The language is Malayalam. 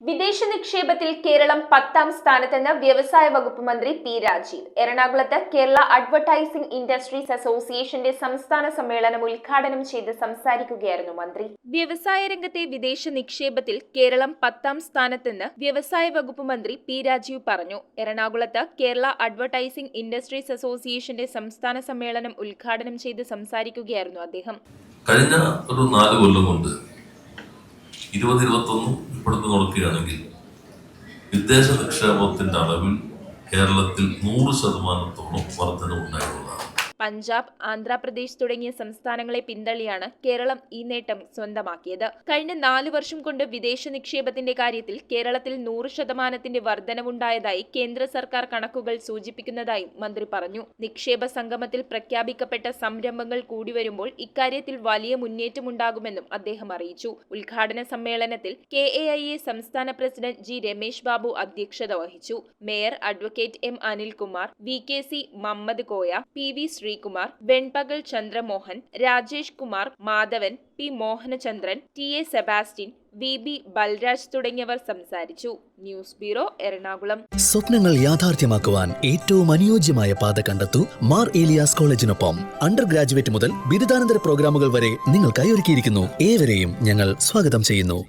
വിദേശ നിക്ഷേപത്തിൽ കേരളം 10ാം സ്ഥാനത്തെന്ന് വ്യവസായ വകുപ്പ് മന്ത്രി പി രാജീവ്. എറണാകുളത്ത് കേരള അഡ്വർടൈസിംഗ് ഇൻഡസ്ട്രീസ് അസോസിയേഷന്റെ സംസ്ഥാന സമ്മേളനം ഉദ്ഘാടനം ചെയ്ത് സംസാരിക്കുകയായിരുന്നു മന്ത്രി. വ്യവസായ രംഗത്തെ വിദേശ നിക്ഷേപത്തിൽ കേരളം 10ാം സ്ഥാനത്തെന്ന് വ്യവസായ വകുപ്പ് മന്ത്രി പി രാജീവ് പറഞ്ഞു. എറണാകുളത്ത് കേരള അഡ്വർടൈസിംഗ് ഇൻഡസ്ട്രീസ് അസോസിയേഷന്റെ സംസ്ഥാന സമ്മേളനം ഉദ്ഘാടനം ചെയ്ത് സംസാരിക്കുകയായിരുന്നു അദ്ദേഹം. കഴിഞ്ഞ ഒരു 4 കൊല്ലം കൊണ്ട് 2021 ഇപ്പോഴത്തെ നോക്കുകയാണെങ്കിൽ വിദേശ നിക്ഷേപത്തിന്റെ അളവിൽ കേരളത്തിൽ 100% വർധനവുണ്ടായിരുന്നതാണ്. പഞ്ചാബ്, ആന്ധ്രാപ്രദേശ് തുടങ്ങിയ സംസ്ഥാനങ്ങളെ പിന്തള്ളിയാണ് കേരളം ഈ നേട്ടം സ്വന്തമാക്കിയത്. കഴിഞ്ഞ 4 വർഷം കൊണ്ട് വിദേശ നിക്ഷേപത്തിന്റെ കാര്യത്തിൽ കേരളത്തിൽ 100% വർധനവുണ്ടായതായി കേന്ദ്ര സർക്കാർ കണക്കുകൾ സൂചിപ്പിക്കുന്നതായും മന്ത്രി പറഞ്ഞു. നിക്ഷേപ സംഗമത്തിൽ പ്രഖ്യാപിക്കപ്പെട്ട സംരംഭങ്ങൾ കൂടി വരുമ്പോൾ ഇക്കാര്യത്തിൽ വലിയ മുന്നേറ്റമുണ്ടാകുമെന്നും അദ്ദേഹം അറിയിച്ചു. ഉദ്ഘാടന സമ്മേളനത്തിൽ KAIA സംസ്ഥാന പ്രസിഡന്റ് G. രമേശ് ബാബു അധ്യക്ഷത വഹിച്ചു. Mayor advocate M. Anilkumar, VKC Mammad Koya, PV Sreekumar, Venpakal Chandramohan, Rajesh Kumar, Madhavan, P. Mohanachandran, TA Sebastian, VB Balraj തുടങ്ങിയവർ സംസാരിച്ചു. News bureau, Ernakulam. സ്വപ്നങ്ങൾ യാഥാർത്ഥ്യമാക്കുവാൻ ഏറ്റവും അനുയോജ്യമായ പാത കണ്ടെത്തൂ മാർ ഏലിയാസ് കോളേജിനൊപ്പം. അണ്ടർ ഗ്രാജുവേറ്റ് മുതൽ ബിരുദാനന്തര പ്രോഗ്രാമുകൾ വരെ നിങ്ങൾക്കായി ഒരുക്കിയിരിക്കുന്നു. ഏവരെയും ഞങ്ങൾ സ്വാഗതം ചെയ്യുന്നു.